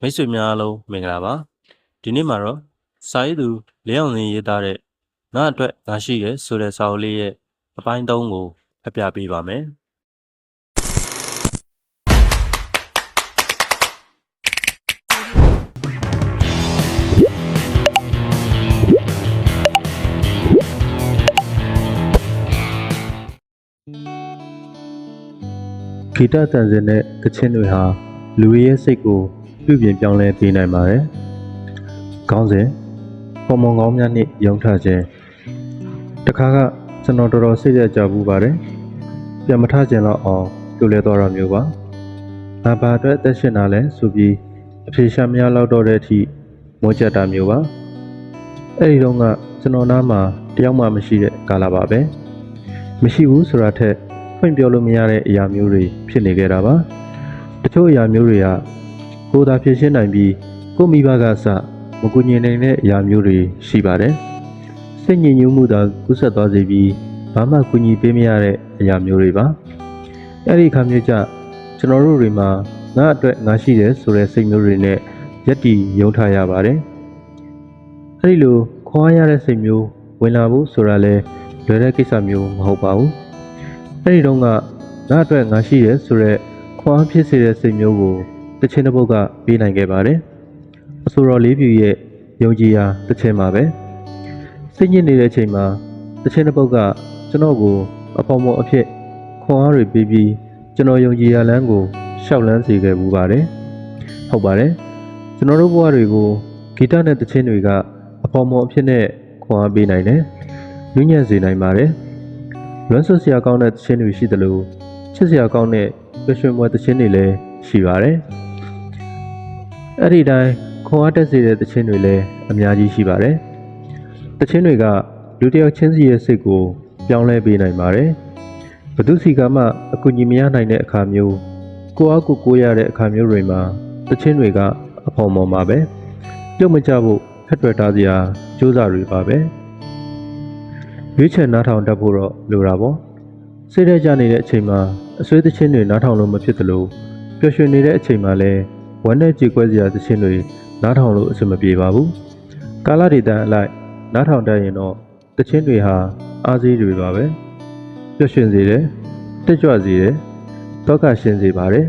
မိတ်ဆွေများအားလုံးမင်္ဂလာပါဒီနေ့မှာတော့စာရေးသူလင်းအောင်စင်ရေးသားတဲ့ငါအတွက်ငါရှိရဲဆိုတဲ့စာအုပ်လေးရဲ့အပိုင်း3ကိုဖတ်ပြပေးပါမယ်ဂီတတန်စင်တဲ့သချင်းတွေဟာလူရဲ့စိတ်ကိုပြုပြင်ပြောင်းလဲပေးနိုင်ပါတယ်။ခေါင်းစဉ်ပေါ်မွန်ကောင်းများနှင့်ရုံထခြင်းတခါကကျွန်တော်တော်စိတ်ရကြဘူးပါတယ်။ပြန်မထခြင်းတော့အောင်ပြိုလဲသွားတာမျိုးပါ။ဘာအတွက်အသက်ရှင်တာလဲဆိုပြီးအဖြေရှာမရတော့တဲ့အထိမောချက်တာမျိုးပါ။အဲ့ဒီတော့ကကျွန်တော်နားမှာတယောက်မှမရှိတဲ့ကာလပါပဲ။မရှိဘူးဆိုတာထက်ဖွင့်ပြောလို့မရတဲ့အရာမျိုးတွေဖြစ်နေကြတာပါတချို့အရာမျိုးတွေကကိုယ်သာဖြေရှင်းနိုင်ပြီးကိုယ့်မိဘကစမကူညီနိုင်တဲ့အရာမျိုးတွေရှိပါတယ်စိတ်ညစ်ညူးမှုသာကူးစက်သွားစေပြီးဘာမှကူညီပေးမရတဲ့အရာမျိုးတွေပါအဲ့ဒီအခါမျိုးကျကျွန်တော်တို့တွေမှာငါအတွက်ငါရှိတယ်ဆိုတဲ့စိတ်မျိုးတွေနဲ့ယက်တီယုံထားရပါတယ်အဲ့ဒီလိုခွာရတဲ့စိတ်မျိုးဝင်လာဖို့ဆိုတာလဲလွယ်တဲ့ကိစ္စမျိုးမဟုတ်ပါဘူးအဲ့ဒီတော့ကငါအတွက်ငါရှိတယ်ဆိုရက်ခွာဖြစ်စေတဲ့စိတ်မျိုးကိုတခြင်းတစ်ပုဒ်ကပေးနိုင်ခဲ့ပါတယ်အဆိုတော်လေးပြူရဲ့ယုံကြည်ရာတခြင်းပါပဲစိတ်ညစ်နေတဲ့အချိန်မှာတခြင်းတစ်ပုဒ်ကကျွန်တော်ကိုအဖော်မော်အဖြစ်ခွန်အားတွေပေးပြီးကျွန်တော်ယုံကြည်ရာလမ်းကိုရှောက်လန်းစေခဲ့မှုပါတယ်ဟုတ်ပါတယ်ကျွန်တော်တို့ဘဝတွေကိုဂီတနဲ့တခြင်းတွေကအဖော်မော်အဖြစ်နဲ့ခွန်အားပေးနိုင်တယ်ညဉ့်ညံ့စေနိုင်ပါတယ်လွမ်းဆွတ်စရာကောင်းတဲ့သချင်းတွေရှိသလိုချစ်စရာကောင်းတဲ့ပျော်ရွှင်ပွဲသချင်းတွေလည်းရှိပါတယ်။အဲ့ဒီတိုင်းခွန်အားတက်စေတဲ့သချင်းတွေလည်းအများကြီးရှိပါတယ်။သချင်းတွေကလူတစ်ယောက်ချင်းစီရဲ့စိတ်ကိုပြောင်းလဲပေးနိုင်ပါတယ်။ဘသူစီကမှအကူအညီမရနိုင်တဲ့အခါမျိုးကိုအားကိုရတဲ့အခါမျိုးတွေမှာသချင်းတွေကအဖော်မော်မှာပဲပြုတ်မကြဖို့ဖက်တွယ်ထားစရာကြိုးစားတွေပါပဲ။ရွေးချယ်နားထောင်တတ်ဖို့တော့လိုတာပေါ့စိတ်ထဲကြနေတဲ့အချိန်မှာအဆွေးသချင်းတွေနားထောင်လို့မဖြစ်သလိုပျော်ရွှင်နေတဲ့အချိန်မှာလည်းဝမ်းနဲ့ကြေကွဲစရာသချင်းတွေနားထောင်လို့အဆင်မပြေပါဘူးကာလဒေသအလိုက်နားထောင်တတ်ရင်တော့သချင်းတွေဟာအားစီးတွေပါပဲပျော်ရွှင်စေတယ်တက်ကြွစေတယ်တောကရှင်းစေပါတယ်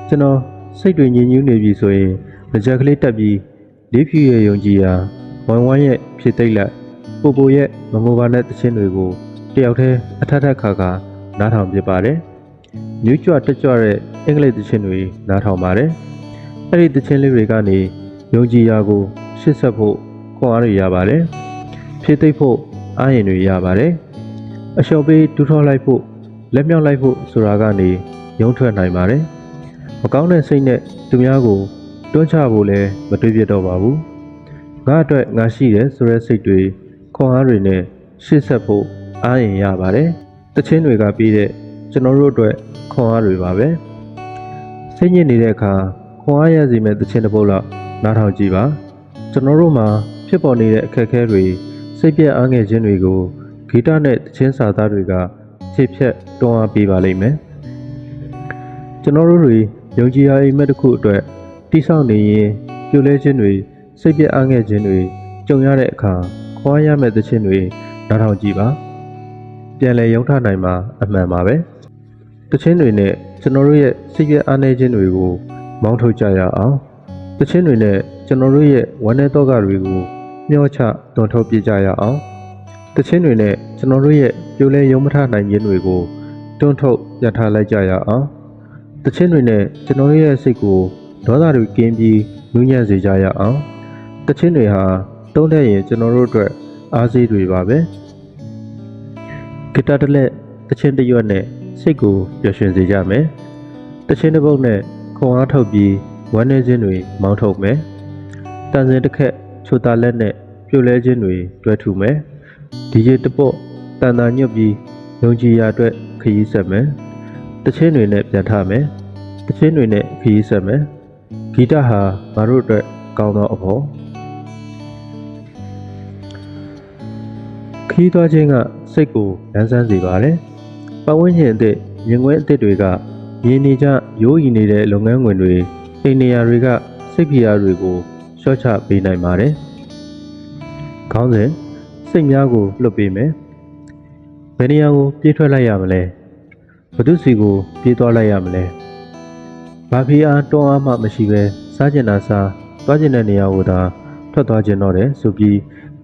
ကျွန်တော်စိတ်တွေညစ်ညူးနေပြီဆိုရင်ကြက်ကလေးတက်ပြီးလေးဖြူရဲ့ယုံကြည်ရာဝမ်းဝမ်းရဲ့ဖြစ်သိမ့်လိုက်ပိုရဲ့မမိုဘာနဲ့တခြင်းတွေကိုတယောက်တည်းအထက်ထက်ခါခါနားထောင်ပြပါတယ်။မြူးကြွတက်ကြွတဲ့အင်္ဂလိပ်တခြင်းတွေနားထောင်ပါတယ်။အဲ့ဒီတခြင်းလေးတွေကနေယုံကြည်ရာကိုရှစ်ဆက်ဖို့ခွန်အားတွေရပါတယ်။ဖြည့်သိမ့်ဖို့အားရင်တွေရပါတယ်။အလျှော်ပေးတူးထော်လိုက်ဖို့လက်မြောက်လိုက်ဖို့ဆိုတာကနေရုံးထွက်နိုင်ပါတယ်။မကောင်းတဲ့စိတ်နဲ့သူများကိုတွန်းချဖို့လည်းမတွေးပြတော့ပါဘူး။ငါအတွက်ငါရှိတယ်ဆိုတဲ့စိတ်တွေခွန်အားတွေနဲ့ရှေ့ဆက်ဖို့အားရင်ရပါတယ်။တခြင်းတွေကပြီးတဲ့ကျွန်တော်တို့အတွက်ခွန်အားတွေပါပဲ။စိတ်ညစ်နေတဲ့အခါခွန်အားရစေမဲ့တခြင်းတစ်ပုဒ်လောက်နားထောင်ကြည့်ပါ။ကျွန်တော်တို့မှာဖြစ်ပေါ်နေတဲ့အခက်အခဲတွေစိတ်ပြည့်အားငယ်ခြင်းတွေကိုဂီတနဲ့တခြင်းစာသားတွေကဖြည့်ဖြက်တွန်းအားပေးပါလိမ့်မယ်။ကျွန်တော်တို့တွေယုံကြည်ရာအိမ်မက်တစ်ခုအတွက်တိဆောက်နေရင်ပြိုလဲခြင်းတွေစိတ်ပြည့်အားငယ်ခြင်းတွေကြုံရတဲ့အခါခွာရမဲ့သချင်းတွေနားထောင်ကြည့်ပါပြန်လည်ရုံထနိုင်မှာအမှန်ပါပဲသချင်းတွေနဲ့ကျွန်တော်တို့ရဲ့စိတ်ရအားနည်းခြင်းတွေကိုမောင်းထုတ်ကြရအောင်သချင်းတွေနဲ့ကျွန်တော်တို့ရဲ့ဝမ်းနည်းသောကတွေကိုမျှောချတွန်းထုတ်ပြကြရအောင်သချင်းတွေနဲ့ကျွန်တော်တို့ရဲ့ပြိုလဲရုံမထနိုင်ခြင်းတွေကိုတွန်းထုတ်ရထားလိုက်ကြရအောင်သချင်းတွေနဲ့ကျွန်တော်တို့ရဲ့စိတ်ကိုဒေါသတွေကင်းပြီးနူးညံ့စေကြရအောင်သချင်းတွေဟာတုံးတဲ့ရင်ကျွန်တော်တို့အတွက်အားစီးတွေပါပဲဂီတတစ်လက်တခြင်းတစ်ရွက်နဲ့စိတ်ကိုပျော်ရွှင်စေကြမယ်တခြင်းတစ်ပုဒ်နဲ့ခွန်အားထုတ်ပြီးဝမ်းနည်းခြင်းတွေမောင်းထုတ်မယ်တန်စင်တစ်ခက်ချိုတာလက်နဲ့ပြိုလဲခြင်းတွေတွဲထူမယ်ဒီဂျေတစ်ပုတ်တန်တာညွတ်ပြီးယုံကြည်ရာအတွက်ခရီးဆက်မယ်တခြင်းတွေနဲ့ပြန်ထမယ်တခြင်းတွေနဲ့ခရီးဆက်မယ်ဂီတဟာငါတို့အတွက်ကောင်းသောအဖို့ခီးသွားခြင်းကစိတ်ကိုလန်းဆန်းစေပါတယ်။ပတ်ဝန်းကျင်အသစ်မြင်ကွင်းအသစ်တွေကရင်းနေကြရိုးရီနေတဲ့လုပ်ငန်းဝင်တွေအိမ်နေရာတွေကစိ စိတ်ဖိအားတွေကိုလျှော့ချပေးနိုင်ပါတယ်။ခေါင်းစဉ်စိတ်များကိုလွတ်ပေးမယ်။ဘယ်နေရာကိုပြေးထွက်လိုက်ရမလဲ။ဘယ်သူစီကိုပြေးသွားလိုက်ရမလဲ။ဘာဖိအားတွန်းအားမှမရှိဘဲစားကျင်တာစားသွားကျင်တဲ့နေရာကိုသာထွက်သွားကျင်တော့တယ်ဆိုပြီး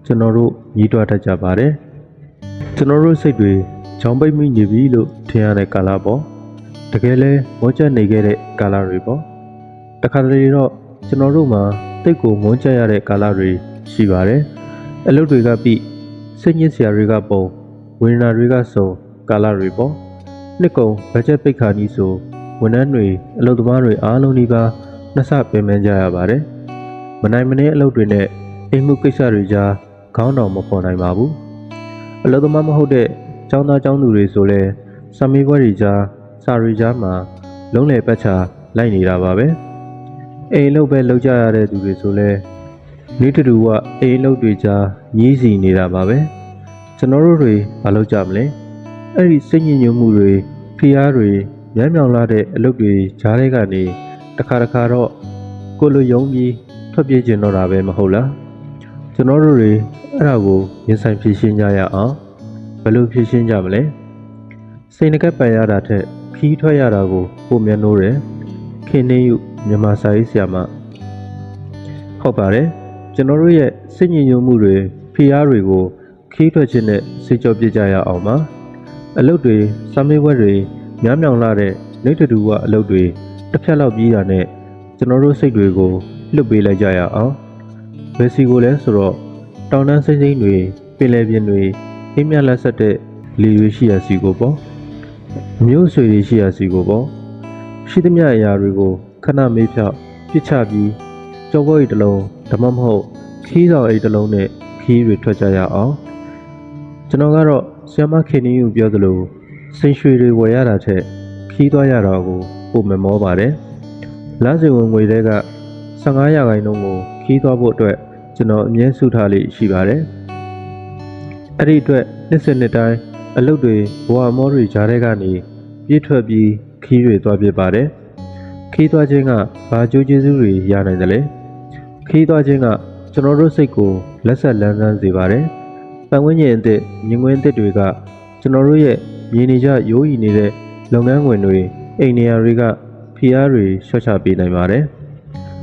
ကျွန်တော်တို့ညီးတွားတတ်ကြပါတယ်။ကျွန်တော်တို့စိတ်တွေချောင်ပိတ်မိနေပြီလို့ထင်ရတဲ့ကာလပေါ့။တကယ်လဲမောကျနေခဲ့တဲ့ကာလတွေပေါ့။တခါတလေတော့ကျွန်တော်တို့မှာတိတ်ကိုမွန်းကျရတဲ့ကာလတွေရှိပါတယ်။အလုပ်တွေကပြီးစိတ်ညစ်စရာတွေကပုံဝေဒနာတွေကစုံကာလတွေပေါ့။နှစ်ကုန်ဘတ်ဂျက်ပိတ်ခါနီးဆိုဝန်ထမ်းတွေအလုပ်သမားတွေအားလုံးဒီပါနှစ်ဆပင်ပန်းကြရပါတယ်။မနိုင်မနှင်းအလုပ်တွေနဲ့အိမ်မှုကိစ္စတွေကြားခေါင်းတော်မပေါ်နိုင်ပါဘူး။အလုပ်သမားမဟုတ်တဲ့ကျောင်းသားကျောင်းသူတွေဆိုလဲစာမေးပွဲတွေကြားစာတွေကြားမှာလုံးလည်ပတ်ချလိုက်နေတာပါပဲ။အိမ်လုပ်ပဲလုပ်ကြရတဲ့သူတွေဆိုလဲနေတူဝအိမ်လုပ်တွေကြားညည်းစီနေတာပါပဲ။ကျွန်တော်တို့တွေမလုပ်ကြမလဲ။အဲ့ဒီစိတ်ညစ်ညူးမှုတွေဖိအားတွေညံ့မြောင်လာတဲ့အလုပ်တွေကြားထဲကနေတခါတော့ကိုလိုယုံပြီးထွက်ပြေးကျင်တော့တာပဲမဟုတ်လား။ကျွန်တော်တို့တွေအဲ့ဒါကိုရင်ဆိုင်ဖြေရှင်းကြရအောင်ဘယ်လိုဖြေရှင်းကြမလဲစိတ်နှကပ်ပန်ရတာထက်ခီးထွက်ရတာကိုပုံမြင်လို့တယ်ခင်နေယူမြန်မာစာရေးဆရာမဟုတ်ပါတယ်ကျွန်တော်တို့ရဲ့စိတ်ညစ်ညူးမှုတွေဖိအားတွေကိုခီးထွက်ခြင်းနဲ့စိတ်ကြောပြကြရအောင်ပါအလုပ်တွေစာမေးပွဲတွေများမြောင်လာတဲ့နေတတူကအလုပ်တွေတစ်ဖြတ်လောက်ပြီးတာနဲ့ကျွန်တော်တို့စိတ်တွေကိုလွတ်ပေးလိုက်ကြရအောင်ဘယ်စီကိုလဲဆိုတော့တောင်တန်းစိမ့်စိမ့်တွေပင်လယ်ပြင်တွေအိမ်မြလက်ဆက်တဲ့လေတွေရှိရာစီကိုပေါ့မျိုးဆွေတွေရှိရာစီကိုပေါ့ရှိသမျှအရာတွေကိုခဏမေးဖြောက်ပြစ်ချပြီးကြောက်ဝဲအိတ်တစ်လုံးဓမ္မမဟုတ်ခီးဆောင်အိတ်တစ်လုံးနဲ့ခီးတွေထွက်ကြရအောင်ကျွန်တော်ကတော့ဆ iam မခင်နီကိုပြောသလိုစိန်ရွှေတွေဝယ်ရတာထက်ခီးသွားရတာကိုပုံမမောပါတယ်လမ်းစဉ်ဝင်ငွေတွေက15ရာခိုင်နှုန်းကိုခီးသွားဖို့အတွက်ကျွန်တော်အမြဲစုထားလေးရှိပါတယ်အဲ့ဒီအတွက်နှစ်စဉ်နှစ်တိုင်းအလုပ်တွေဘဝမောတွေကြားထဲကနေပြေးထွက်ပြီးခီးတွေသွားပြပါတယ်ခီးသွားခြင်းကဘာကျိုးကျေးဇူးတွေရနိုင်တယ်လဲခီးသွားခြင်းကကျွန်တော်တို့စိတ်ကိုလက်ဆက်လန်းဆန်းစေပါတယ်ပတ်ဝန်းကျင်အသစ်မြင်ကွင်းအသစ်တွေကကျွန်တော်တို့ရဲ့မြင်နေကြရိုးရီနေတဲ့လုပ်ငန်းခွင်တွေအိမ်နေရာတွေကဖိအားတွေလျှော့ချပေးနိုင်ပါတယ်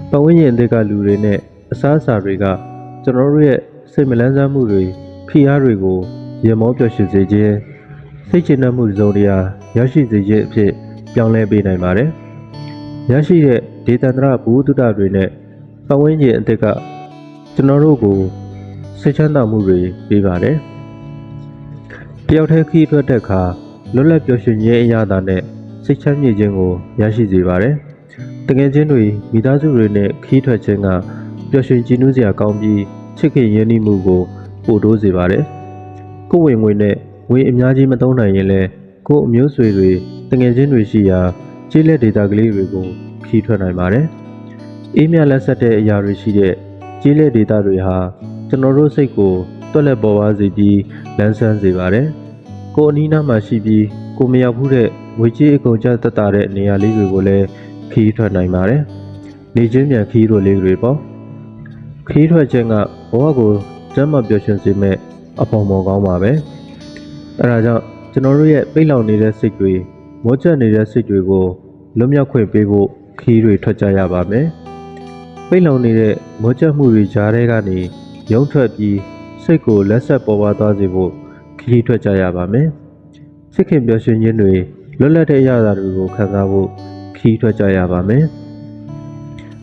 ပတ်ဝန်းကျင်အသစ်ကလူတွေနဲ့အစားအစာတွေကကျွန်တော်တို့ရဲ့စိတ်မလန်းဆန်းမှုတွေဖိအားတွေကိုရေမောပျော်ရွှင်စေခြင်းစိတ်ချနှံ့မှုစုံတရားရရှိစေခြင်းအဖြစ်ပြောင်းလဲပေးနိုင်ပါတယ်ရရှိတဲ့ဒေသန္တရဘုဒ္ဓတွေနဲ့ပတ်ဝန်းကျင်အသစ်ကကျွန်တော်တို့ကိုစိတ်ချမ်းသာမှုတွေပေးပါတယ်တယောက်တည်းခီးထွက်တဲ့အခါလွတ်လပ်ပျော်ရွှင်ခြင်းအရာသာနဲ့စိတ်ချမ်းမြေ့ခြင်းကိုရရှိစေပါတယ်တကယ်ချင်းတွေမိသားစုတွေနဲ့ခီးထွက်ခြင်းကပျော်ရွှင်ကြည်နူးစရာကောင်းပြီးချစ်ခင်ရင်းနှီးမှုကိုပို့တိုးစေပါတယ်ကိုယ်ဝင်ငွေနဲ့ငွေအများကြီးမသုံးနိုင်ရင်လည်းကိုယ်အမျိုးဆွေတွေတကယ်ချင်းတွေရှိရာကျေးလက်ဒေသကလေးတွေကိုခီးထွက်နိုင်ပါတယ်အေးမြလက်ဆက်တဲ့အရာတွေရှိတဲ့ကျေးလက်ဒေသတွေဟာကျွန်တော်တို့စိတ်ကိုတွက်လက်ပေါ်ပါစေပြီးလန်းဆန်းစေပါတယ်ကိုယ်အနီးနားမှာရှိပြီးကိုမရောက်ဘူးတဲ့ငွေကြေးအကုန်ကျသက်သာတဲ့နေရာလေးတွေကိုလည်းခီးထွက်နိုင်ပါတယ်နေချင်းပြန်ခီးတို့လေးတွေပေါ့ခီးထွက်ခြင်းကဘဝကိုကျမ်းမာပျော်ရွှင်စေမဲ့အဖော်မော်ကောင်းပါပဲအဲဒါကြောင့်ကျွန်တော်တို့ရဲ့ပိတ်လောင်နေတဲ့စိတ်တွေမောကျနေတဲ့စိတ်တွေကိုလွတ်မြောက်ခွင့်ပေးဖို့ခီးတွေထွက်ကြရပါမယ်ပိတ်လောင်နေတဲ့မောကျမှုတွေကြားထဲကနေရုံထွက်ပြီးစိတ်ကိုလက်ဆက်ပေါ်ပါသွားစေဖို့ခီးထွက်ကြရပါမယ်စိတ်ခင်ပျော်ရွှင်ခြင်းတွေလွတ်လပ်တဲ့အရာတွေကိုခံစားဖို့ခီးထွက်ကြရပါမယ်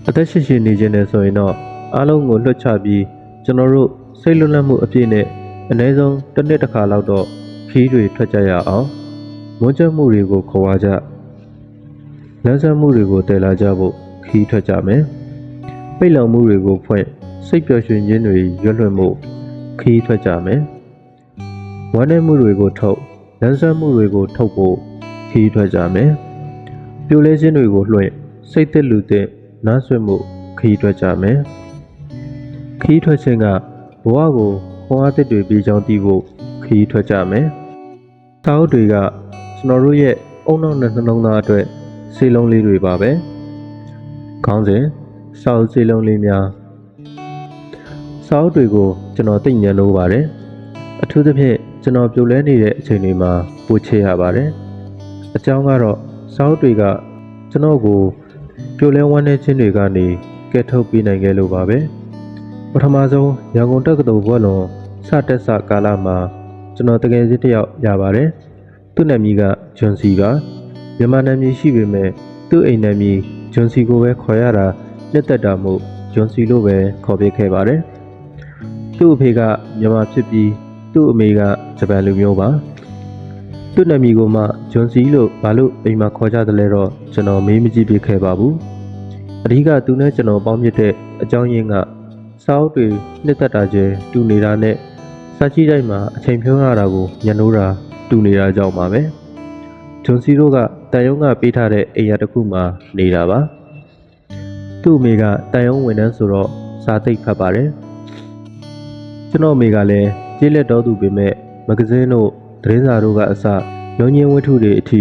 အသက်ရှင်နေခြင်းနဲ့ဆိုရင်တော့အားလုံးကိုလွှတ်ချပြီးကျွန်တော်တို့စိတ်လွတ်လပ်မှုအပြည့်နဲ့အနည်းဆုံးတစ်နှစ်တစ်ခါလောက်တော့ခီးတွေထွက်ကြရအောင်မွန်းကျမှုတွေကိုခေါ်ဝါကြလမ်းဆန်းမှုတွေကိုတည်လာကြဖို့ခီးထွက်ကြမယ်ပိတ်လောင်မှုတွေကိုဖွင့်စိတ်ပျော်ရွှင်ခြင်းတွေရွတ်လွှင့်မှုခီးထွက်ကြမယ်ဝမ်းနည်းမှုတွေကိုထုတ်လမ်းဆန်းမှုတွေကိုထုတ်ဖို့ခီးထွက်ကြမယ်ပြိုလဲခြင်းတွေကိုလွှင့်စိတ်သက်လူသက်နားဆွင့်မှုခီးထွက်ကြမယ်ခီးထွက်ခြင်းကဘဝကိုခွန်အားသစ်တွေပြီးကြောင်းသိဖို့ခီးထွက်ကြမယ်။စာအုပ်တွေကကျွန်တော်တို့ရဲ့အုံနောက်နဲ့နှလုံးသားအတွက်စေလုံးလေးတွေပါပဲ။ခေါင်းစဉ် စာအုပ်စေးလုံးလေးများစာအုပ်တွေကိုကျွန်တော်သိဉာဏ်လို့ပါတယ်အထူးသဖြင့်ကျွန်တော်ပြုတ်လဲနေတဲ့အချိန်တွေမှာပို့ချရပါတယ်အကြောင်းကတော့စာအုပ်တွေကကျွန်တော်ကိုပြုတ်လဲဝမ်းနေခြင်းတွေကနေကဲထုတ်ပေးနိုင်ခဲ့လို့ပါပဲပထမဆုံးရန်ကုန်တက္ကသိုလ်ဘွဲ့လွန်စတက်စကာလမှာကျွန်တော်တကယ်စစ်တစ်ယောက်ရပါတယ်သူ့နာမည်ကဂျွန်စီပါမြန်မာနာမည်ရှိပေမဲ့သူ့အိမ်နာမည်ဂျွန်စီကိုပဲခေါ်ရတာလက်သက်တာမို့ဂျွန်စီလို့ပဲခေါ်ပေးခဲ့ပါတယ်သူ့အဖေကမြန်မာဖြစ်ပြီးသူ့အမေကဂျပန်လူမျိုးပါသူ့နာမည်ကိုမှဂျွန်စီလို့ဘာလို့အိမ်မှာခေါ်ကြတယ်လဲတော့ကျွန်တော်မေးမကြည့်ပြခဲ့ပါဘူးအဓိကသူနဲ့ကျွန်တော်ပေါင်းမြစ်တဲ့အကြောင်းရင်းကစာအုပ်တွေနှစ်သက်တာချင်းတူနေတာနဲ့စာကြည့်တိုင်းမှာအချိန်ဖြုံးရတာကိုညှိုးတာတူနေတာကြောင့်ပါပဲဂျွန်စီတို့ကတန်ယုံကပေးထားတဲ့အိမ်ယာတစ်ခုမှာနေတာပါသူ့အမေကတန်ယုံဝန်ထမ်းဆိုတော့စာသိပ်ဖတ်ပါတယ်ကျွန်တော်အမေကလည်းကျေးလက်တော်သူပေမဲ့မဂဇင်းတို့သတင်းစာတို့ကအစရုံးချင်းဝတ္ထုတွေအထိ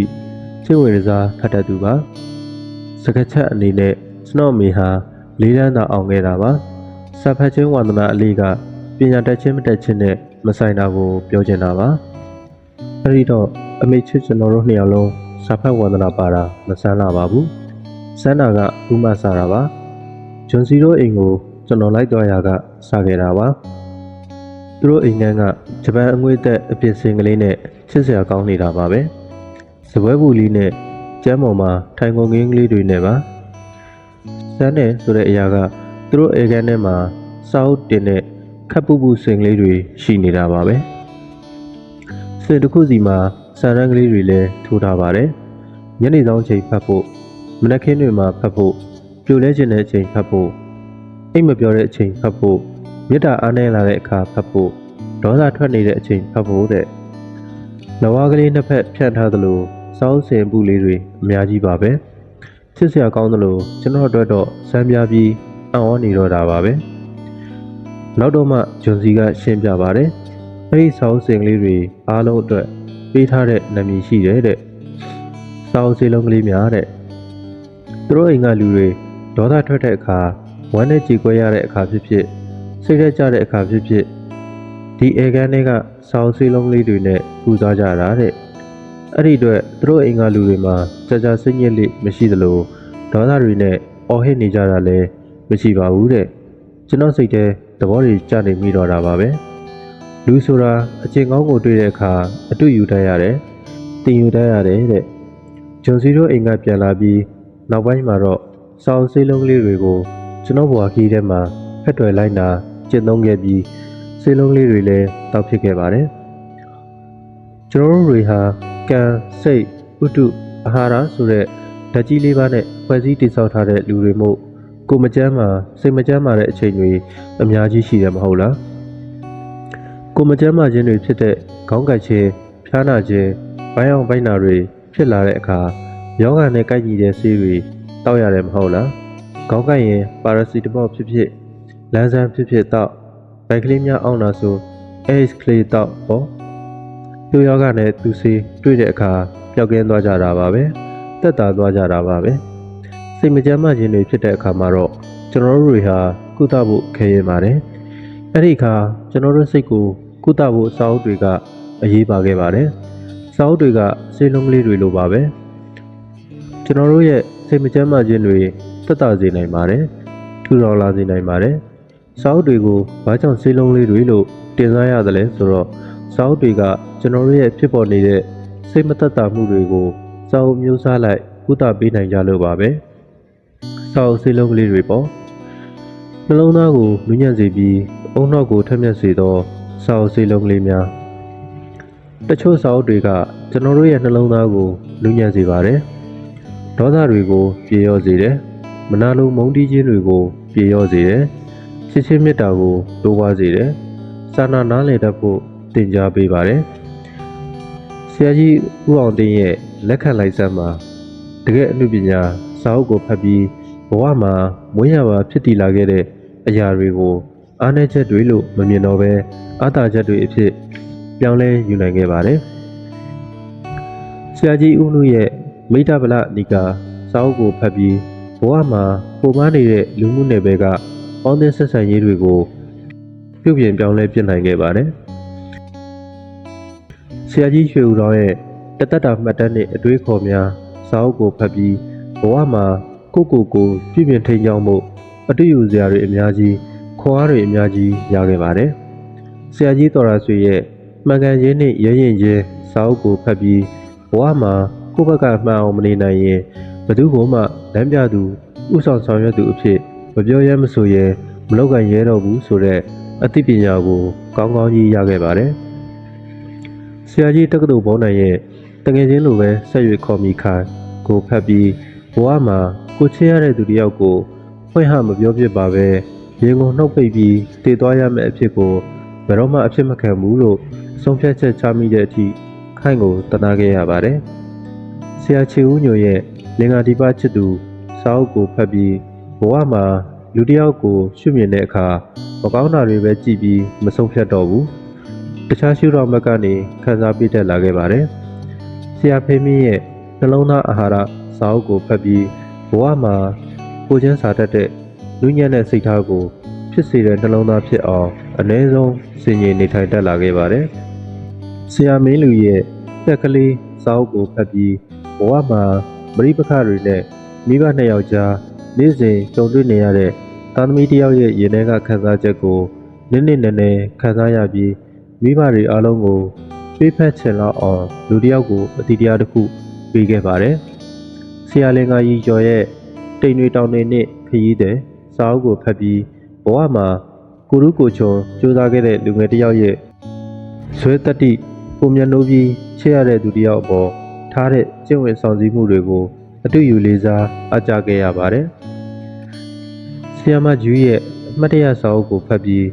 စိတ်ဝင်စားဖတ်တတ်သူပါစကားချက်အနေနဲ့ကျွန်တော်အမေဟာလေးတန်းသာအောင်ခဲ့တာပါစာဖတ်ခြင်းဝါသနာအလေးကပညာတတ်ခြင်းမတတ်ခြင်းနဲ့မဆိုင်တာကိုပြောချင်တာပါအဲဒီတော့အမေချစ်ကျွန်တော်တို့နှစ်ယောက်လုံးစာဖတ်ဝါသနာပါတာမဆန်းလာပါဘူးစန်းနာကဥမစားတာပါဂျွန်စီတို့အိမ်ကိုကျွန်တော်လိုက်သွားရာကစားခဲ့တာပါသူတို့အိမ်ကဂျပန်အငွေ့သက်အပြင်စင်ကလေးနဲ့ချစ်စရာကောင်းနေတာပါပဲစပွဲဘူးလေးနဲ့ကျမ်းပေါ်မှာထိုင်ကုန်ငင်းကလေးတွေနဲ့ပါစမ်းတယ်ဆိုတဲ့အရာကသူတို့အိမ်ထဲမှာစာအုပ်တင်တဲ့ခပ်ပူပူစင်ကလေးတွေရှိနေတာပါပဲစင်တစ်ခုစီမှာစာရန်ကလေးတွေလည်းထိုးထားပါတယ်ညနေဆောင်ချိန်ဖတ်ဖို့မနက်ခင်းတွေမှာဖတ်ဖို့ပြိုလဲခြင်းတဲ့အချိန်ဖတ်ဖို့အိမ်မပြောတဲ့အချိန်ဖတ်ဖို့မေတ္တာအားနည်းလာတဲ့အခါဖတ်ဖို့ဒေါသထွက်နေတဲ့အချိန်ဖတ်ဖို့တဲ့လဝါကလေးနှစ်ဖက်ဖြန့်ထားသလိုစောင်းစင်ပူလေးတွေအများကြီးပါပဲချစ်စရာကောင်းသလိုကျွန်တော်အတွက်တော့စမ်းပြပြီးအံ့ဩနေတော့တာပါပဲနောက်တော့မှဂျွန်စီကရှင်းပြပါတယ်အဲဒီစောင်းစင်ကလေးတွေအားလုံးအတွက်ပေးထားတဲ့နာမည်ရှိတယ်တဲ့စောင်းစင်လုံးကလေးများတဲ့သူတို့အိမ်ကလူတွေဒေါသထွက်တဲ့အခါဝမ်းနဲ့ကြေကွဲရတဲ့အခါဖြစ်ဖြစ်စိတ်ထဲကျတဲ့အခါဖြစ်ဖြစ်ဒီအေကန်တွေကစောင်းစင်လုံးလေးတွေနဲ့ပူဇော်ကြတာတဲ့အဲ့ဒီအတွက်သူတို့အိမ်ကလူတွေမှာကြာစိတ်ညစ်လိမရှိသလိုဒေါသတွေနဲ့အော်ဟစ်နေကြတာလည်းမရှိပါဘူးတဲ့ကျွန်တော်စိတ်ထဲသဘောတွေကျနေမိတော့တာပါပဲလူဆိုတာအကျင့်ကောင်းကိုတွေ့တဲ့အခါအတူယူတတ်ရတယ်တင်ယူတတ်ရတယ်တဲ့ဂျွန်စီတို့အိမ်ကပြန်လာပြီးနောက်ပိုင်းမှာတော့စောင်းစေးလုံးကလေးတွေကိုကျွန်တော်ဘွားခီးထဲမှာဖက်တွယ်လိုက်တာကျင့်သုံးခဲ့ပြီးစေးလုံးလေးတွေလည်းတောက်ဖြစ်ခဲ့ပါတယ်ကျွန်တော်တို့တွေဟာကံစိတ်ဥတုအာဟာရဆိုတဲ့ဓာတ်ကြီးလေးပါးနဲ့ဖွဲ့စည်းတည်ဆောက်ထားတဲ့လူတွေမို့ကိုယ်မကျန်းမာစိတ်မကျန်းမာတဲ့အချိန်တွေအများကြီးရှိတယ်မဟုတ်လားကိုယ်မကျန်းမာခြင်းတွေဖြစ်တဲ့ခေါင်းကိုက်ခြင်းဖျားနာခြင်းဘိုင်းအောင်ဘိုင်းနာတွေဖြစ်လာတဲ့အခါယောဂနဲ့ကိုက်ညီတဲ့ဆေးတွေတောက်ရတယ်မဟုတ်လားခေါင်းကိုက်ရင်ပါရာစီတမော့ဖြစ်ဖြစ်လမ်းဆန်းဖြစ်ဖြစ်တောက်ဘိုက်ကလေးများအောင်လာဆိုအေးစ်ကလေးတောက်ပေါ့သူယောဂနဲ့သူဆေးတွေ့တဲ့အခါပျောက်ကင်းသွားကြတာပါပဲတက်တာသွားကြတာပါပဲစိတ်မကျန်းမာခြင်းတွေဖြစ်တဲ့အခါမှာတော့ကျွန်တော်တို့တွေဟာကုသဖို့ခဲရင်ပါတယ်အဲ့ဒီအခါကျွန်တော်တို့စိတ်ကိုကုသဖို့စာအုပ်တွေကအရေးပါခဲ့ပါတယ်စာအုပ်တွေကစေးလုံးကလေးတွေလိုပါပဲကျွန်တော်တို့ရဲ့စိတ်မကျန်းမာခြင်းတွေသက်သာစေနိုင်ပါတယ်ထူထောင်လာစေနိုင်ပါတယ်စာအုပ်တွေကိုဘာကြောင့်စေးလုံးလေးတွေလို့တင်စားရတယ်လဲဆိုတော့စာအုပ်တွေကကျွန်တော်တို့ရဲ့ဖြစ်ပေါ်နေတဲ့စိတ်မသက်သာမှုတွေကိုစာအုပ်မျိုးစားလိုက်ကုသပေးနိုင်ကြလို့ပါပဲစာအုပ်စေးလုံးကလေးတွေပေါ့နှလုံးသားကိုနူးညံ့စေပြီးအုံနောက်ကိုထက်မြက်စေသောစာအုပ်စေးလုံးကလေးများတချို့စာအုပ်တွေကကျွန်တော်တို့ရဲ့နှလုံးသားကိုနူးညံ့စေပါတယ်ဒေါသတွေကိုပြေလျော့စေတယ်မနာလိုမုန်းတီးခြင်းတွေကိုပြေလျော့စေတယ်ချစ်ချင်းမေတ္တာကိုတိုးပွားစေတယ်စာနာနားလည်တတ်ဖို့သင်ကြားပေးပါတယ်ဆရာကြီးဦးအောင်သိန်းရဲ့လက်ခံလိုက်စမ်းမှာတကယ်အမှုပညာစာအုပ်ကိုဖတ်ပြီးဘဝမှာမွေးရပါဖြစ်တည်လာခဲ့တဲ့အရာတွေကိုအားနည်းချက်တွေလို့မမြင်တော့ဘဲအားသာချက်တွေအဖြစ်ပြောင်းလဲယူနိုင်ခဲ့ပါတယ်ဆရာကြီးဦးနုရဲ့မိတ္တဗလနီကာစာအုပ်ကိုဖတ်ပြီး ဘဝမှာပုံမှန်နေတဲ့လူမှုနယ်ပယ်ကပေါင်းသင်းဆက်ဆံရေးတွေကိုပြုပြင်ပြောင်းလဲပြနိုင်ခဲ့ပါတယ်။ဆရာကြီးရွှေဦးတော်ရဲ့တသက်တာမှတ်တမ်းနှင့်အတွေးခေါ်များစာအုပ်ကိုဖတ်ပြီးဘဝမှာကိုပြုပြင်ထိန်းကျောင်းမှုအတူယူစရာတွေအများကြီးခွန်အားတွေအများကြီးရခဲ့ပါတယ်။ဆရာကြီးတော်ရဆွေရဲ့မှန်ကန်ရေးနှင့်ရဲရင်ရဲစာအုပ်ကိုဖတ်ပြီးဘဝမှာကိုယ့်ဘက်ကမှန်အောင်မနေနိုင်ရင်ဘယ်သူမှလမ်းပြသူဥဆောင်ဆောင်ရွက်သူအဖြစ်မပြောရဲမဆိုရဲမလောက်ကန်ရဲတော့ဘူးဆိုတဲ့အသိပညာကိုကောင်းကောင်းကြီးရခဲ့ပါတယ်။ဆရာကြီးတက္ကသိုလ်ဘောနိုင်ရဲ့တငယ်ချင်းလိုပဲဆက်ရွေခေါ်မိခိုင်ကိုဖတ်ပြီးဘဝမှာကိုချစ်ရတဲ့သူတစ်ယောက်ကိုဖွင့်ဟမပြောဖြစ်ပါပဲရေငုံနှုတ်ပိတ်ပြီးတည်သွားရမယ့်အဖြစ်ကိုဘယ်တော့မှအဖြစ်မခံဘူးလို့ဆုံးဖြတ်ချက်ချမိတဲ့အထိခိုင်ကိုတနာခဲ့ရပါတယ်။ဆရာချေဦးညိုရဲ့လင်္ကာဒီပချစ်သူစာအုပ်ကိုဖတ်ပြီးဘဝမှာလူတစ်ယောက်ကိုရှုမြင်တဲ့အခါမကောင်းတာတွေပဲကြည့်ပြီးမဆုံးဖြတ်တော့ဘူး။တခြားရှုထောင့်ဘက်ကနေခံစားပေးတတ်လာခဲ့ပါတယ်။ဆရာဖေးမင်းရဲ့နှလုံးသားအာဟာရစာအုပ်ကိုဖတ်ပြီးဘဝမှာကိုချင်းစာတတ်တဲ့လူညံ့တဲ့စိတ်ထားကိုဖြစ်စေတဲ့နှလုံးသားဖြစ်အောင်အနည်းဆုံးစင်ကြီးနေထိုင်တတ်လာခဲ့ပါတယ်။ဆရာမင်းလူရဲ့တက်ကလေးစာအုပ်ကိုဖတ်ပြီးဘဝမှာပရိပခတွေနဲ့မိဘနှစ်ယောက်ကြားနေ့စဉ်ကြုံတွေ့နေရတဲ့သားသမီးတစ်ယောက်ရဲ့ရင်ထဲကခံစားချက်ကိုနည်းနည်းခံစားရပြီးမိဘတွေအားလုံးကိုပေးဖက်ချင်လောက်အောင်လူတစ်ယောက်ကိုအတိတရားတစ်ခုပေးခဲ့ပါတယ်။ဆရာလင်္ကာကြီးကျော်ရဲ့တိမ်တွေတောင်တွေနဲ့ခရီးတဲ့စာအုပ်ကိုဖတ်ပြီးဘဝမှာကိုရုကိုချွန်စူးစမ်းခဲ့တဲ့လူငယ်တစ်ယောက်ရဲ့ဇွဲတတိပုံမျက်နှိုးပြီးချစ်ရတဲ့သူတစ်ယောက်အပေါ်ထားတဲ့ကျင့်ဝတ်ဆောင်စည်းမှုတွေကိုအတူယူလေးစားအားကျခဲ့ရပါတယ်။ဆီယမဂျူးရဲ့အမှတ်တရစာအုပ်ကိုဖတ်ပြီး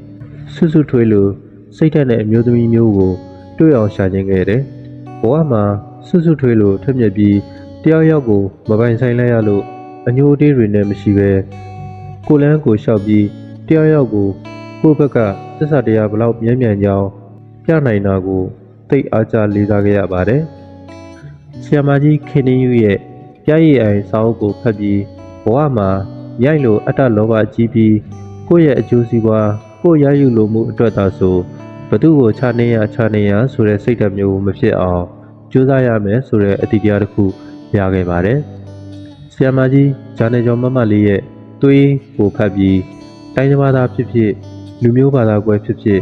စွထွေးလိုစိတ်ဓာတ်နဲ့အမျိုးသမီးမျိုးကိုတွေ့အောင်ရှာခြင်းခဲ့တယ်။ဘဝမှာစွထွေးလိုထက်မြက်ပြီးတယောက်ယောက်ကိုမပိုင်ဆိုင်လိုက်ရလို့အညိုအတေးတွေနဲ့မရှိပဲကိုလန်းကိုလျှောက်ပြီးတယောက်ယောက်ကိုကိုယ့်ဘက်ကသစ္စာတရားဘလောက်မြဲမြံကြောင်းပြနိုင်တာကိုသိအားကျလေးစားခဲ့ရပါတယ်။ဆီယမကြီးခင်နေယူရဲ့ပြည့်ရည်အိုင်စာအုပ်ကိုဖတ်ပြီးဘဝမှာရိုက်လို့အတ္တလောဘကြီးပြီးကိုယ့်ရဲ့အကျိုးစီးပွားကိုယ့်ရယူလိုမှုအတွက်သာဆိုဘသူ့ကိုခြားနေရဆိုတဲ့စိတ်ဓာတ်မျိုးမဖြစ်အောင်ကြိုးစားရမယ်ဆိုတဲ့အတ္တိတရားတစ်ခုရခဲ့ပါတယ်။ဆီယမကြီးဂျာနယ်ကျော်မမလေးရဲ့သွေးကိုဖတ်ပြီးတိုင်းသမားသားဖြစ်ဖြစ်လူမျိုးဘာသာကွဲဖြစ်ဖြစ်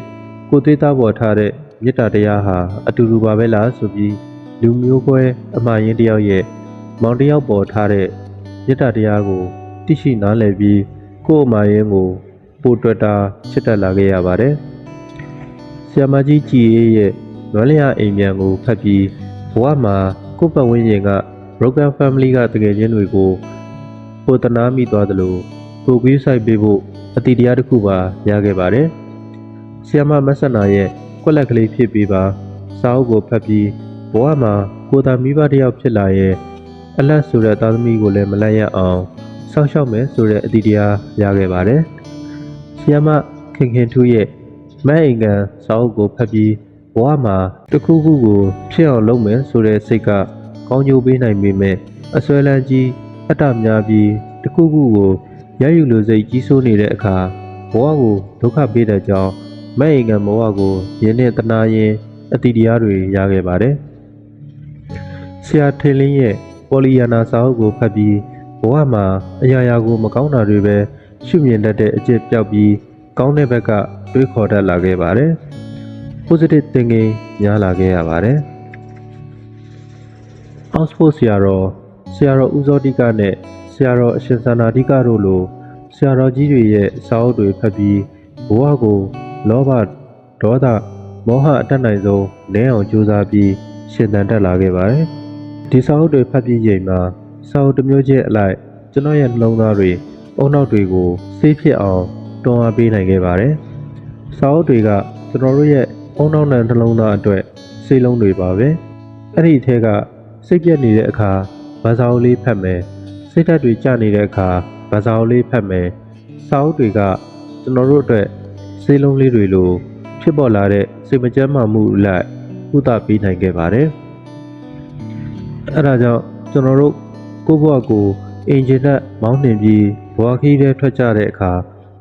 ကိုသွေးသားပေါ်ထားတဲ့မေတ္တာတရားဟာအတူတူပါပဲလားဆိုပြီးလူမျိုးကွဲအမှားရင်းတယောက်ရဲ့မောင်တယောက်ပေါ်ထားတဲ့မေတ္တာတရားကိုသိရှိနားလည်ပြီးကိုယ့်အမှားရင်းကိုပိုတွက်တာချစ်တတ်လာခဲ့ရပါတယ်။ဆီယမကြီးကြည်ရဲ့လွမ်းလျာအိမ်မြန်ကိုဖတ်ပြီးဘဝမှာကိုယ့်ပတ်ဝန်းကျင်က broken family ကတကယ်ချင်းတွေကိုပိုတနာမိသွားသလိုပိုကူးဆိုင်ပေးဖို့အတ္တိတရားတစ်ခုပါရခဲ့ပါတယ်။ဆီယမမဆနာရဲ့ကွက်လက်ကလေးဖြစ်ပြီးပါစာအုပ်ကိုဖတ်ပြီးဘဝမှာကိုယ်သာမိဘတစ်ယောက်ဖြစ်လာရဲ့အလတ်ဆိုတဲ့သားသမီးကိုလည်းမလန့်ရအောင်စောင့်ရှောက်မယ်ဆိုတဲ့အတ္တိတရားရခဲ့ပါတယ်။ဆီယမခင်ထူးရဲ့မတ်အိမ်ကန်စာအုပ်ကိုဖတ်ပြီးဘဝမှာတစ်ခုခုကိုဖြစ်အောင်လုပ်မယ်ဆိုတဲ့စိတ်ကကောင်းကျိုးပေးနိုင်ပေမဲ့အစွဲလန်းကြီးအတ္တများပြီးတစ်ခုခုကိုရယူလိုစိတ်ကြီးစိုးနေတဲ့အခါဘဝကိုဒုက္ခပေးတဲ့ကြောင်းမတ်အိမ်ကန်ဘဝကိုရင်းနဲ့တနာရင်အတ္တိတရားတွေရခဲ့ပါတယ်။ဆရာထင်းလင်းရဲ့ပေါ်လီယာနာစာအုပ်ကိုဖတ်ပြီးဘဝမှာအရာရာကိုမကောင်းတာတွေပဲရှုမြင်တတ်တဲ့အကျင့်ပြောက်ပြီးကောင်းတဲ့ဘက်ကတွေးခေါ်တတ်လာခဲ့ပါတယ်။ positive thinking များလာခဲ့ရပါတယ်။ Oxford ဆရာတော်ဦးစောတိကနဲ့ဆရာတော်အရှင်သန္တာတိကတို့လိုဆရာတော်ကြီးတွေရဲ့စာအုပ်တွေဖတ်ပြီးဘဝကိုလောဘဒေါသမောဟအတတ်နိုင်ဆုံးနည်းအောင်ကြိုးစားပြီးရှင်သန်တက်လာခဲ့ပါတယ်။ဒီစာအုပ်တွေဖတ်ပြီးချိန်မှာစာအုပ်တစ်မျိုးချင်းအလိုက်ကျွန်တော်ရဲ့နှလုံးသားတွေအုံနောက်တွေကိုဆေးဖြစ်အောင်တွန်းအားပေးနိုင်ခဲ့ပါတယ်။စာအုပ်တွေကကျွန်တော်တို့ရဲ့အုံနောက်နဲ့နှလုံးသားအတွက်ဆေးလုံးတွေပါပဲ။အဲ့ဒီအထက်ကစိတ်ပြက်နေတဲ့အခါဘာသာအုပ်လေးဖတ်မယ်။စိတ်ဓာတ်တွေကျနေတဲ့အခါဘာသာအုပ်လေးဖတ်မယ်။စာအုပ်တွေကကျွန်တော်တို့အတွက်ဆေးလုံးလေးတွေလိုဖြစ်ပေါ်လာတဲ့စိတ်မကျန်းမာမှုလိုက်ကုသပေးနိုင်ခဲ့ပါတယ်။အဲဒါကြောင့်ကျွန်တော်တို့ကိုယ့်ဘဝကို အင်ဂျင်နဲ့မောင်းနှင်ပြီးဘွားခီးထဲထွက်ကြတဲ့အခါ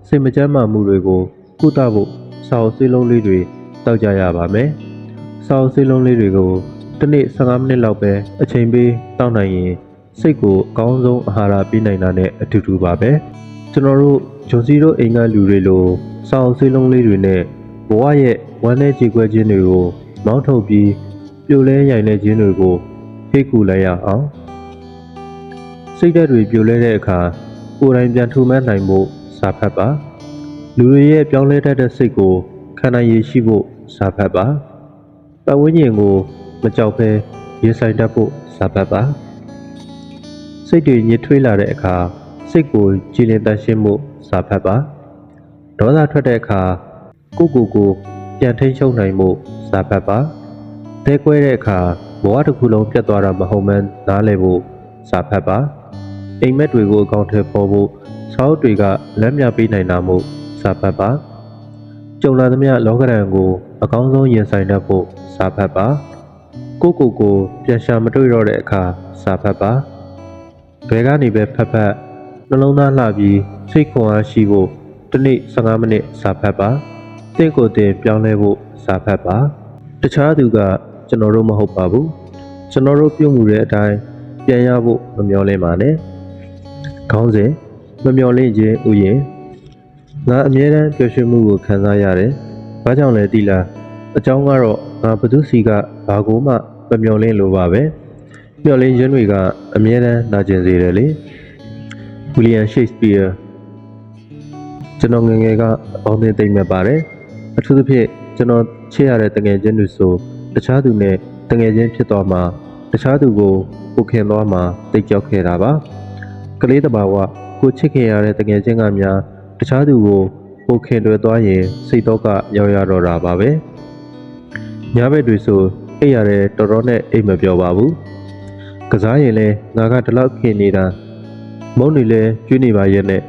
စိတ်မကျန်းမာမှုတွေကိုကုသဖို့စာအုပ်ဆေးလုံးလေးတွေတောက်ကြရပါမယ်။စာအုပ်ဆေးလုံးလေးတွေကိုတစ်နေ့15မိနစ်လောက်ပဲအချိန်ပေးတောက်နိုင်ရင်စိတ်ကိုအကောင်းဆုံးအာဟာရပေးနိုင်တာနဲ့အတူတူပါပဲ။ကျွန်တော်တို့ဂျွန်စီတို့အိမ်ကလူတွေလိုစာအုပ်ဆေးလုံးလေးတွေနဲ့ဘဝရဲ့ဝမ်းနည်းကြေကွဲခြင်းတွေကိုမောင်းထုတ်ပြီးပြိုလဲရိုင်နေခြင်းတွေကိုဖိတ်ကူလိုက်ရအောင်စိတ်ဓာတ်တွေပြိုလဲတဲ့အခါကိုယ်တိုင်ပြန်ထူမန်းနိုင်ဖို့စာဖတ်ပါလူတွေရဲ့ပြောင်းလဲတတ်တဲ့စိတ်ကိုခံနိုင်ရရှိဖို့စာဖတ်ပါပတ်ဝန်းကျင်ကိုမကြောက်ဘဲရင်ဆိုင်တတ်ဖို့စာဖတ်ပါစိတ်တွေညစ်ထွေးလာတဲ့အခါစိတ်ကိုကြည်လင်တတ်ရှင်းဖို့စာဖတ်ပါဒေါသထွက်တဲ့အခါကိုပြန်ထိန်းချုပ်နိုင်ဖို့စာဖတ်ပါတဲကွဲတဲ့အခါဘဝတစ်ခုလုံးပြတ်သွားတာမဟုတ်မှန်းနားလည်ဖို့စာဖတ်ပါအိမ်မက်တွေကိုအကောင့်ထဲပေါ်ဖို့စာအုပ်တွေကလက်မြပေးနိုင်တာမို့စာဖတ်ပါကြုံလာသမျှလောကရန်ကိုအကောင်းဆုံးရင်ဆိုင်တတ်ဖို့စာဖတ်ပါကိုပြန်ရှာမတွေ့တော့တဲ့အခါစာဖတ်ပါဘယ်ကနေပဲဖတ်နှလုံးသားလှပြီးစိတ်ခွန်အားရှိဖို့တစ်နေ့15မိနစ်စာဖတ်ပါတင့်ကိုယ်တင်ပြောင်းလဲဖို့စာဖတ်ပါတခြားသူကကျွန်တော်တို့မဟုတ်ပါဘူးကျွန်တော်တို့ပြုမှုတဲ့အတိုင်းပြန်ရဖို့မမျှော်လင့်ပါနဲ့ခေါင်းစဉ်မမျှော်လင့်ခြင်းဥယျာဉ်ငါအမြဲတမ်းပျော်ရွှင်မှုကိုခံစားရတယ်ဘာကြောင့်လဲသိလားအကြောင်းကတော့ငါဘသူစီကဘာကိုမှမမျှော်လင့်လို့ပါပဲမျှော်လင့်ခြင်းတွေကအမြဲတမ်းနာကျင်စေတယ်လေဝီလီယံရှိတ်စပီးယားကျွန်တော်ငယ်ငယ်ကအပေါင်းအသင်းသိမ့်မဲ့ပါတယ်အထူးသဖြင့်ကျွန်တော်ချစ်ရတဲ့တငယ်ချင်းတွေဆိုတခြားသူနဲ့တငယ်ချင်းဖြစ်သွားမှာတခြားသူကိုကိုခင်သွားမှာတိတ်ကြောက်ခဲ့တာပါကလေးတဘာဝကိုချစ်ခင်ရတဲ့တငယ်ချင်းကများတခြားသူကိုကိုခင်တွေ့သွားရင်စိတ်တော့ကရောက်ရတော့တာပါပဲညဘက်တွေဆိုအိပ်ရတယ်တော်တော်နဲ့အိပ်မပြောပါဘူးကစားရင်လဲငါကဒီလောက်ခင်နေတာမုန်းနေလဲကျွေးနေပါရဲ့နဲ့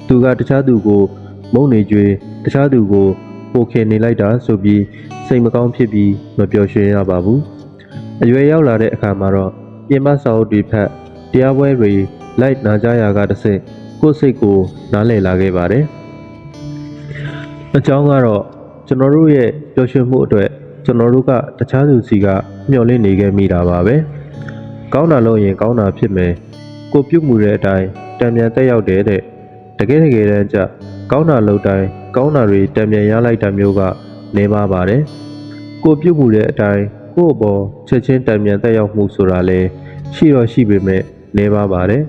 သူကတခြားသူကိုမုန်းနေကြွေးတခြားသူကိုပိုခင်နေလိုက်တာဆိုပြီးစိတ်မကောင်းဖြစ်ပြီးမပျော်ရွှင်ရပါဘူးအရွယ်ရောက်လာတဲ့အခါမှာတော့ပြင်ပစာအုပ်တွေဖတ်တရားပွဲတွေလိုက်နာကြရာကတစ်ဆင့်ကိုယ်စိတ်ကိုနားလည်လာခဲ့ပါတယ်အကြောင်းကတော့ကျွန်တော်တို့ရဲ့ပျော်ရွှင်မှုအတွက်ကျွန်တော်တို့ကတခြားသူစီကမျှော်လင့်နေခဲ့မိတာပါပဲကောင်းတာလုပ်ရင်ကောင်းတာဖြစ်မယ်ကိုပြုတ်မှုတဲ့အတိုင်းတံပြန်တက်ရောက်တဲ့တကယ်တမ်းကျကောင်းတာလုပ်တိုင်းကောင်းတာတွေတံပြန်ရလိုက်တာမျိုးကနေပါပါတယ်ကိုပြုတ်မှုတဲ့အတိုင်းကို့အပေါ်ချက်ချင်းတံပြန်တက်ရောက်မှုဆိုတာလဲရှိတော့ရှိပေမဲ့နေပါပါတယ်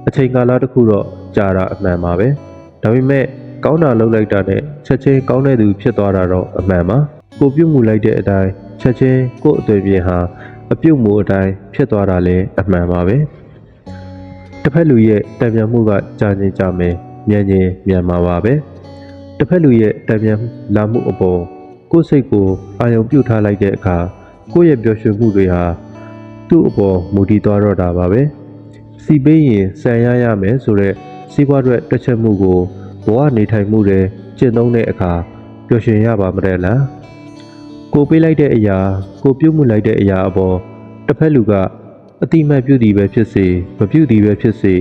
အချိန်ကာလတစ်ခုတော့ကြာတာအမှန်ပါပဲဒါပေမဲ့ကောင်းတာလုပ်လိုက်တာနဲ့ချက်ချင်းကောင်းတဲ့သူဖြစ်သွားတာတော့အမှန်ပါကိုပြုတ်မှုလိုက်တဲ့အတိုင်းချက်ချင်းကို့အသွင်ပြင်ဟာအပြုတ်မှုအတိုင်းဖြစ်သွားတာလဲအမှန်ပါပဲတစ်ဖက်လူရဲ့တံပြန်မှုကကြာနေကြမယ်မြန်မှာပါပဲတစ်ဖက်လူရဲ့တံပြန်လာမှုအပေါ်ကိုယ်စိတ်ကိုအာရုံပြုထားလိုက်တဲ့အခါကိုယ့်ရဲ့ပျော်ရွှင်မှုတွေဟာသူ့အပေါ်မူတည်သွားတော့တာပါပဲစီပေးရင်ဆန်ရမယ်ဆိုတဲ့စီးပွားအတွက်တွက်ချက်မှုကိုဘဝနေထိုင်မှုတွေကျင့်သုံးတဲ့အခါပျော်ရွှင်ရပါမတဲ့လားကိုပေးလိုက်တဲ့အရာကိုပြုတ်မှုလိုက်တဲ့အရာအပေါ်တစ်ဖက်လူကအတိမတ်ပြုသည်ပဲဖြစ်စေမပြုသည်ပဲဖြစ်စေ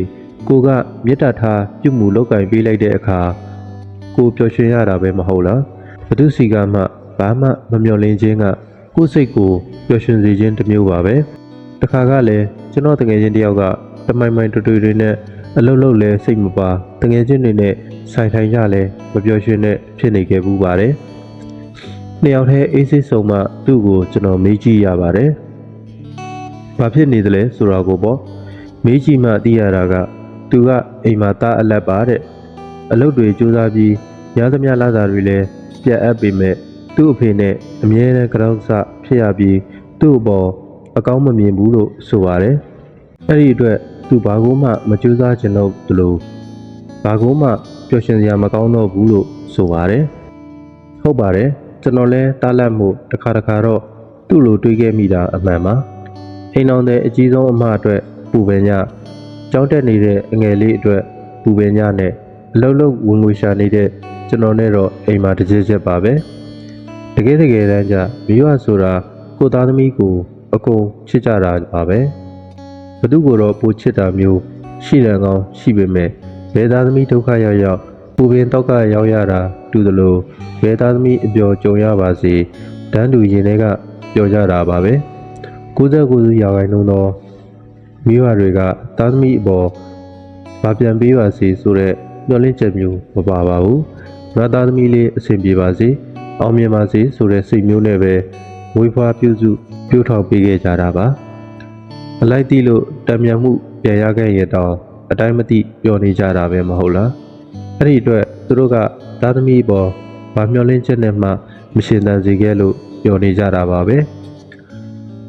ကိုကမေတ္တာထားပြုမှုလောက်ကင်ပေးလိုက်တဲ့အခါကိုပျော်ရွှင်ရတာပဲမဟုတ်လားဘသူစီကမှဘာမှမမျှော်လင့်ခြင်းကကိုယ်စိတ်ကိုပျော်ရွှင်စေခြင်းတစ်မျိုးပါပဲတခါကလည်းကျွန်တော်တကယ်ချင်းတယောက်ကတမိုင်တူတွေနဲ့အလုတ်လုတ်လဲစိတ်မပါတကယ်ချင်းတွေနဲ့ဆိုင်ထိုင်ကြလဲမပျော်ရွှင်နဲ့ဖြစ်နေခဲ့ဘူးပါတယ်နှစ်ယောက်တည်းအေးစိတ်ဆုံးမှသူ့ကိုကျွန်တော်မေးကြည့်ရပါတယ်ဘာဖြစ်နေသလဲဆိုတာကိုပေါ့မေးကြည့်မှသိရတာကသူကအိမ်မှာသားအလက်ပါတဲ့အလုပ်တွေကြိုးစားပြီးရသမျှလာတာတွေလည်းပြတ်အပ်ပေမဲ့သူ့အဖေနဲ့အမြဲတမ်းကြောက်စဖြစ်ရပြီးသူ့အပေါ်အကောင်းမမြင်ဘူးလို့ဆိုပါတယ်အဲ့ဒီအတွက်သူဘာကိုမှမကြိုးစားချင်တော့ဘူးလို့ဘာကိုမှပျော်ရွှင်စရာမကောင်းတော့ဘူးလို့ဆိုပါတယ်ဟုတ်ပါတယ်ကျွန်တော်လည်းတားလတ်မှုတစ်ခါတော့သူ့လိုတွေးခဲ့မိတာအမှန်ပါအိမ်အောင်တဲ့အကြီးဆုံးအမအတွက်ပူပင်ညကြောင်းတက်နေတဲ့အငယ်လေးအတွက်ပူပင်ညနဲ့အလုံးလုံးဝင်ငွေရှာနေတဲ့ကျွန်တော်နဲ့တော့အိမ်မှာတစ်ချက်ပါပဲတကယ်တမ်းကျမိဘဆိုတာကိုသားသမီးကိုအကုန်ချစ်ကြတာပါပဲဘသူကိုတော့ပိုချစ်တာမျိုး ရှိလံကောင်းရှိပေမဲ့ဘယ်သားသမီးဒုက္ခရောက်ရောက်ပူပင်တော့ကရောက်ရတာတူသလိုဘယ်သားသမီးအပျော်ကြုံရပါစေတန်းတူရင်တွေကပျော်ကြတာပါပဲ99%သောမိဘတွေကသားသမီးအပေါ်ဗာပြန်ပေးပါစေဆိုတဲ့မျှော်လင့်ချက်မျိုးမပါပါဘူးငါသားသမီးလေးအဆင်ပြေပါစေအောင်မြင်ပါစေဆိုတဲ့စိတ်မျိုးနဲ့ပဲဝေးဖွားပြုစုပြုထောင်ပေးခဲ့ကြတာပါအလိုက်တိလို့တံမြန်မှုပြန်ရခဲ့ရင်တောင်အတိုင်းမသိပျော်နေကြတာပဲမဟုတ်လားအဲ့ဒီအတွက်သူတို့ကသားသမီးပေါ်ဗာမျှော်လင့်ချက်နဲ့မှမရှင်သန်စေခဲ့လို့ပျော်နေကြတာပါပဲ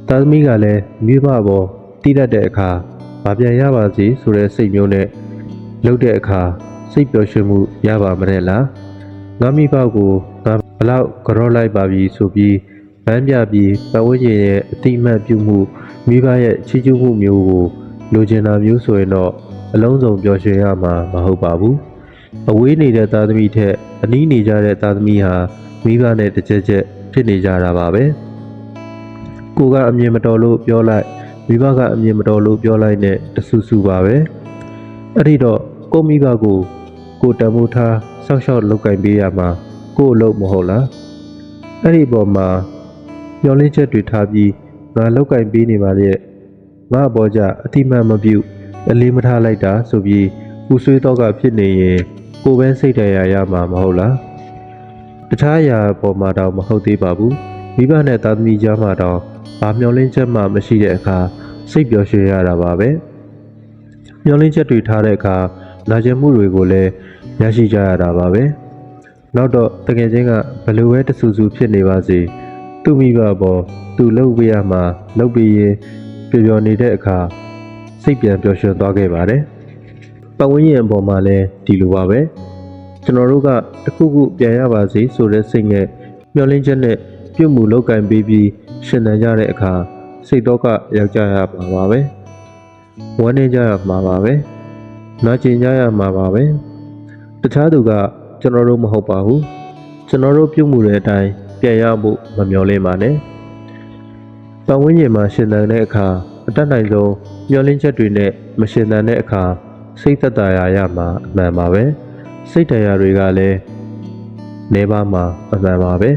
သားသမီးကလည်းမိဘပေါ်တိတတ်တဲ့အခါဗာပြန်ရပါစေဆိုတဲ့စိတ်မျိုးနဲ့လှုပ်တဲ့အခါစိတ်ပျော်ရွှင်မှုရပါမတဲ့လားငါမိဘကိုငါဘလောက်ကြောလိုက်ပါပြီဆိုပြီးဗန်းပြပြီးပတ်ဝန်းကျင်ရဲ့အတိအမှတ်ပြုမှုမိဘရဲ့ချီးကျူးမှုမျိုးကိုလိုချင်တာမျိုးဆိုရင်တော့အလုံးစုံပျော်ရွှင်ရမှာမဟုတ်ပါဘူးအဝေးနေတဲ့သားသမီးထက်အနီးနေကြတဲ့သားသမီးဟာမိဘနဲ့တစ်ချက်ချက်ဖြစ်နေကြတာပါပဲကိုကအမြင်မတော်လို့ပြောလိုက်မိဘကအမြင်မတော်လို့ပြောလိုက်နဲ့တဆူဆူပါပဲအဲ့ဒီတော့ကိုမိဘကိုတံမိုးထားဆောက်ရှောက်လောက်ကင်ပေးရမှာကိုအလုပ်မဟုတ်လားအဲ့ဒီပေါ်မှာမျောလင်းချက်တွေထားပြီးငါလောက်ကင်ပေးနေပါလေငါအပေါ်ကြအတိမတ်မပြုတ်အလေးမထားလိုက်တာဆိုပြီးပူဆွေးတော့ကဖြစ်နေရင်ကိုပဲစိတ်တရားရမှာမဟုတ်လားတခြားအရာပေါ်မှာတော့မဟုတ်သေးပါဘူးမိဘနဲ့သားသမီးကြားမှာတော့ဘာမျောလင်းချက်မှမရှိတဲ့အခါစိတ်ပျော်ရွှင်ရတာပါပဲမျောလင်းချက်တွေထားတဲ့အခါနာကျင်မှုတွေကိုလည်းရရှိကြရတာပါပဲနောက်တော့တကယ်ချင်းကဘလို့ပဲတဆူဆူဖြစ်နေပါစေသူ့မိဘပေါ်သူ့လှုပ်ပေးရမှာလှုပ်ပေးရင်ပျော်နေတဲ့အခါစိတ်ပြန်ပျော်ရွှင်သွားခဲ့ပါတယ်ပတ်ဝန်းကျင်အပေါ်မှာလည်းဒီလိုပါပဲကျွန်တော်တို့ကတခုခုပြန်ရပါစေဆိုတဲ့စိတ်နဲ့မျှော်လင့်ချက်နဲ့ပြုမှုလောက်ကင်ပေးပြီးရှင်သန်ကြတဲ့အခါစိတ်တော့ကရောက်ကြရမှာပါပဲဝမ်းနေကြရမှာပါပဲနာကျင်ကြရမှာပါပဲတခြားသူကကျွန်တော်တို့မဟုတ်ပါဘူးကျွန်တော်တို့ပြုမှုတဲ့အတိုင်းပြန်ရဖို့မမျှော်လင့်ပါနဲ့ပတ်ဝန်းကျင်မှာရှင်သန်တဲ့အခါအတတ်နိုင်ဆုံးမျှော်လင့်ချက်တွေနဲ့မရှင်သန်တဲ့အခါစိတ်သက်သာရမှာအမှန်ပါပဲစိတ်တရားတွေကလည်းနေပါမှာအမှန်ပါပဲ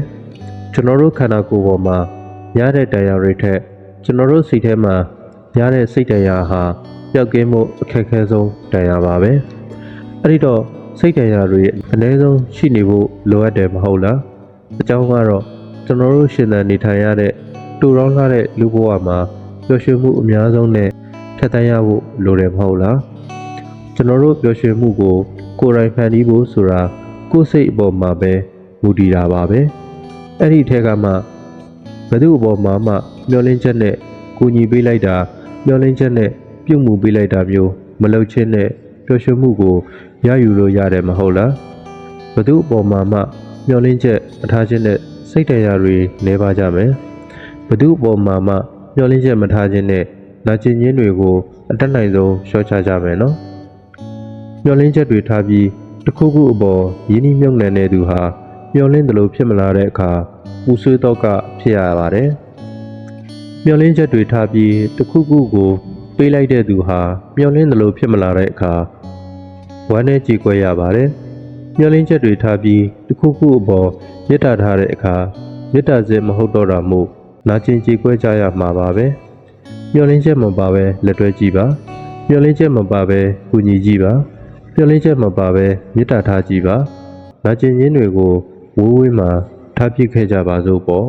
ကျွန်တော်တို့ခန္ဓာကိုယ်ပေါ်မှာရတဲ့တရားတွေထက်ကျွန်တော်တို့စိတ်ထဲမှာရတဲ့စိတ်တရားဟာပျောက်ကင်းမှုအခက်အခဲဆုံးတရားပါပဲအဲ့ဒီတော့စိတ်တရားတွေအနည်းဆုံးရှိနေဖို့လိုအပ်တယ်မဟုတ်လားအကြောင်းကတော့ကျွန်တော်တို့ရှင်သန်နေထိုင်ရတဲ့တူတောင်းလာတဲ့လူဘဝမှာပျော်ရွှင်မှုအများဆုံးနဲ့ထက်သန်ရဖို့လိုတယ်မဟုတ်လားကျွန်တော်တို့ပျော်ရွှင်မှုကိုကိုယ်တိုင်ဖန်တီးဖို့ဆိုတာကိုယ်စိတ်အပေါ်မှာပဲမူတည်တာပါပဲအဲ့ဒီထက်ကမှဘယ်သူအပေါ်မှာမှမျောလင်းချက်နဲ့ကူညီပေးလိုက်တာမျောလင်းချက်နဲ့ပြုမှုပေးလိုက်တာမျိုးမလုပ်ချင်းနဲ့ပျော်ရွှင်မှုကိုရယူလို့ရတယ်မဟုတ်လားဘယ်သူအပေါ်မှာမှမျောလင်းချက်မထားခြင်းနဲ့စိတ်တရားတွေနေပါကြမယ်ဘယ်သူအပေါ်မှာမှမျောလင်းချက်မထားခြင်းနဲ့နာကျင်ခြင်းတွေကိုအတတ်နိုင်ဆုံးလျှော့ချကြမယ်နော်မျောလင်းချက်တွေထားပြီးတစ်ခုခုအပေါ်ရင်းနှီးမြှုပ်နှံတဲ့သူဟာမျောလင်းတယ်လို့ဖြစ်မလာတဲ့အခါပူဆွေးတော့ကဖြစ်ရပါတယ်မျောလင်းချက်တွေထားပြီးတစ်ခုခုကိုပေးလိုက်တဲ့သူဟာမျောလင်းတယ်လို့ဖြစ်မလာတဲ့အခါဝမ်းနဲ့ကြေကွဲရပါတယ်မျောလင်းချက်တွေထားပြီးတစ်ခုခုအပေါ်မေတ္တာထားတဲ့အခါမေတ္တာစင်မဟုတ်တော့တာမို့နာကျင်ကြေကွဲကြရမှာပါပဲမျောလင်းချက်မပါပဲလက်တွဲကြည့်ပါမျောလင်းချက်မပါပဲကူညီကြည့်ပါမျောလင်းချက်မပါပဲမေတ္တာထားကြည့်ပါနာကျင်ခြင်းတွေကိုဝေးဝေးမှာထားပြစ်ခဲ့ကြပါစို့ပေါ့